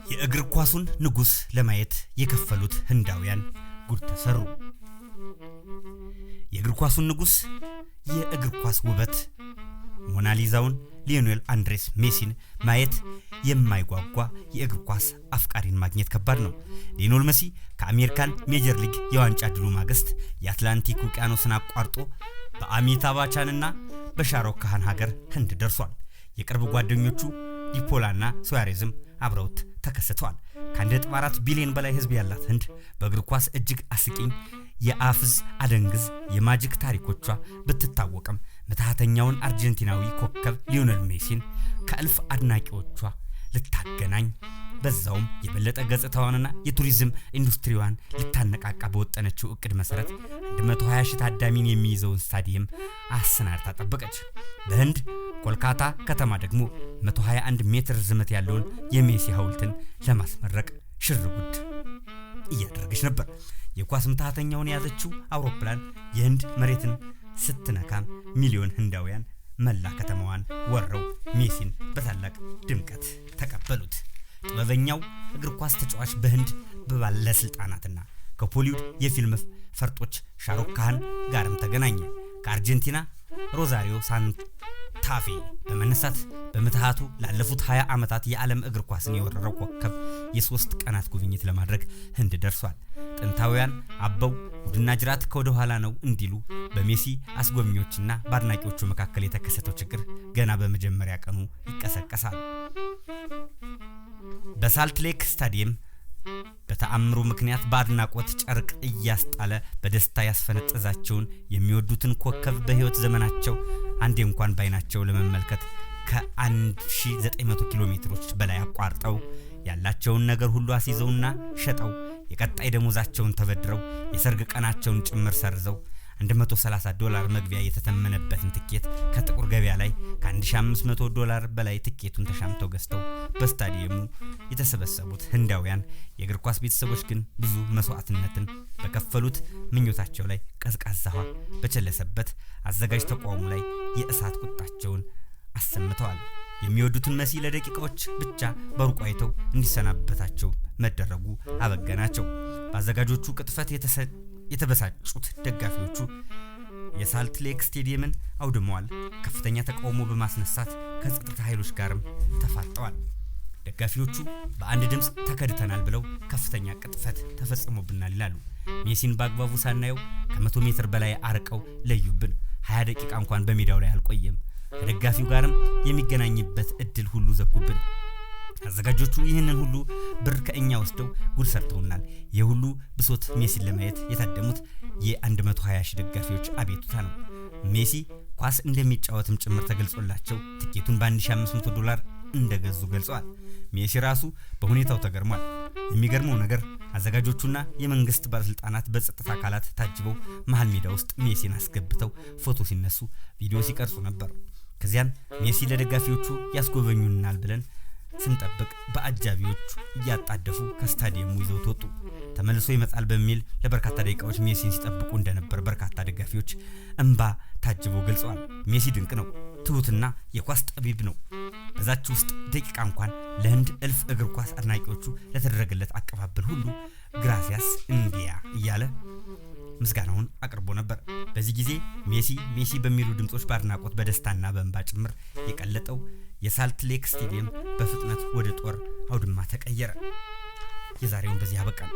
የእግር ኳሱን ንጉስ ለማየት የከፈሉት ህንዳውያን ጉድ ተሰሩ። የእግር ኳሱን ንጉስ የእግር ኳስ ውበት ሞናሊዛውን ሊዮኔል አንድሬስ ሜሲን ማየት የማይጓጓ የእግር ኳስ አፍቃሪን ማግኘት ከባድ ነው። ሊዮኔል ሜሲ ከአሜሪካን ሜጀር ሊግ የዋንጫ ድሉ ማግስት የአትላንቲክ ውቅያኖስን አቋርጦ በአሚታቭ ባቻንና በሻሩክ ካን ሀገር ህንድ ደርሷል። የቅርብ ጓደኞቹ ዲፖላና ሱዋሬዝም አብረውት ተከስተዋል። ከ1.4 ቢሊዮን በላይ ህዝብ ያላት ህንድ በእግር ኳስ እጅግ አስቂኝ የአፍዝ አደንግዝ የማጂክ ታሪኮቿ ብትታወቅም መታተኛውን አርጀንቲናዊ ኮከብ ሊዮኔል ሜሲን ከአልፍ አድናቂዎቿ ልታገናኝ በዛውም የበለጠ ገጽታዋንና የቱሪዝም ኢንዱስትሪዋን ልታነቃቃ በወጠነችው እቅድ መሰረት 120 ሺህ ታዳሚን የሚይዘውን ስታዲየም አሰናድታ ጠበቀች። በህንድ ኮልካታ ከተማ ደግሞ 121 ሜትር ርዝመት ያለውን የሜሲ ሐውልትን ለማስመረቅ ሽርጉድ እያደረገች ነበር። የኳስ ምታተኛውን ያዘችው አውሮፕላን የህንድ መሬትን ስትነካም ሚሊዮን ህንዳውያን መላ ከተማዋን ወረው ሜሲን በታላቅ ድምቀት ተቀበሉት። ጥበበኛው እግር ኳስ ተጫዋች በህንድ ባለስልጣናትና ከፖሊውድ የፊልም ፈርጦች ሻሩክ ካን ጋርም ተገናኘ። ከአርጀንቲና ሮዛሪዮ ሳንታፌ በመነሳት በመታሃቱ ላለፉት 20 ዓመታት የዓለም እግር ኳስን የወረረው ኮከብ የ3 ቀናት ጉብኝት ለማድረግ ህንድ ደርሷል። ጥንታውያን አበው ውድና ጅራት ከወደ ኋላ ነው እንዲሉ በሜሲ አስጎብኚዎችና በአድናቂዎቹ መካከል የተከሰተው ችግር ገና በመጀመሪያ ቀኑ ይቀሰቀሳል። በሳልት ሌክ ስታዲየም በተአምሩ ምክንያት በአድናቆት ጨርቅ እያስጣለ በደስታ ያስፈነጠዛቸውን የሚወዱትን ኮከብ በህይወት ዘመናቸው አንዴ እንኳን ባይናቸው ለመመልከት ከ1900 ኪሎ ሜትሮች በላይ አቋርጠው ያላቸውን ነገር ሁሉ አስይዘውና ሸጠው የቀጣይ ደሞዛቸውን ተበድረው የሰርግ ቀናቸውን ጭምር ሰርዘው $130 መግቢያ የተተመነበትን ትኬት ከጥቁር ገበያ ላይ ከ$1500 በላይ ትኬቱን ተሻምተው ገዝተው በስታዲየሙ የተሰበሰቡት ህንዳውያን የእግር ኳስ ቤተሰቦች ግን ብዙ መስዋዕትነትን በከፈሉት ምኞታቸው ላይ ቀዝቃዛዋ በቸለሰበት አዘጋጅ ተቋሙ ላይ የእሳት ቁጣቸውን አሰምተዋል። የሚወዱትን ሜሲ ለደቂቃዎች ብቻ በሩቅ አይተው እንዲሰናበታቸው መደረጉ አበገናቸው። በአዘጋጆቹ ቅጥፈት የተበሳጩት ደጋፊዎቹ የሳልት ሌክ ስታዲየምን አውድመዋል። ከፍተኛ ተቃውሞ በማስነሳት ከጸጥታ ኃይሎች ጋርም ተፋጠዋል። ደጋፊዎቹ በአንድ ድምጽ ተከድተናል ብለው ከፍተኛ ቅጥፈት ተፈጽሞብናል ይላሉ። ሜሲን በአግባቡ ሳናየው ከ100 ሜትር በላይ አርቀው ለዩብን። 20 ደቂቃ እንኳን በሜዳው ላይ አልቆየም። ከደጋፊው ጋርም የሚገናኝበት እድል ሁሉ ዘጉብን። አዘጋጆቹ ይህንን ሁሉ ብር ከኛ ወስደው ጉድ ሰርተውናል። የሁሉ ብሶት ሜሲን ለማየት የታደሙት የ120 ሺህ ደጋፊዎች አቤቱታ ነው። ሜሲ ኳስ እንደሚጫወትም ጭምር ተገልጾላቸው ትኬቱን $1500 እንደገዙ ገልጸዋል። ሜሲ ራሱ በሁኔታው ተገርሟል። የሚገርመው ነገር አዘጋጆቹና የመንግስት ባለስልጣናት በጸጥታ አካላት ታጅበው መሃል ሜዳ ውስጥ ሜሲን አስገብተው ፎቶ ሲነሱ ቪዲዮ ሲቀርጹ ነበር። ከዚያም ሜሲ ለደጋፊዎቹ ያስጎበኙናል ብለን ስንጠብቅ በአጃቢዎቹ እያጣደፉ ከስታዲየሙ ይዘው ተወጡ። ተመልሶ ይመጣል በሚል ለበርካታ ደቂቃዎች ሜሲን ሲጠብቁ እንደነበር በርካታ ደጋፊዎች እንባ ታጅበው ገልጸዋል። ሜሲ ድንቅ ነው፣ ትሁትና የኳስ ጠቢብ ነው። በዛች ውስጥ ደቂቃ እንኳን ለህንድ እልፍ እግር ኳስ አድናቂዎቹ ለተደረገለት አቀባበል ሁሉ ግራሲያስ እንዲያ እያለ ምስጋናውን አቅርቦ ነበር። በዚህ ጊዜ ሜሲ በሚሉ ድምጾች በአድናቆት በደስታና በእንባ ጭምር የቀለጠው የሳልት ሌክ ስታዲየም በፍጥነት ወደ ጦር አውድማ ተቀየረ። የዛሬውን በዚህ አበቃን።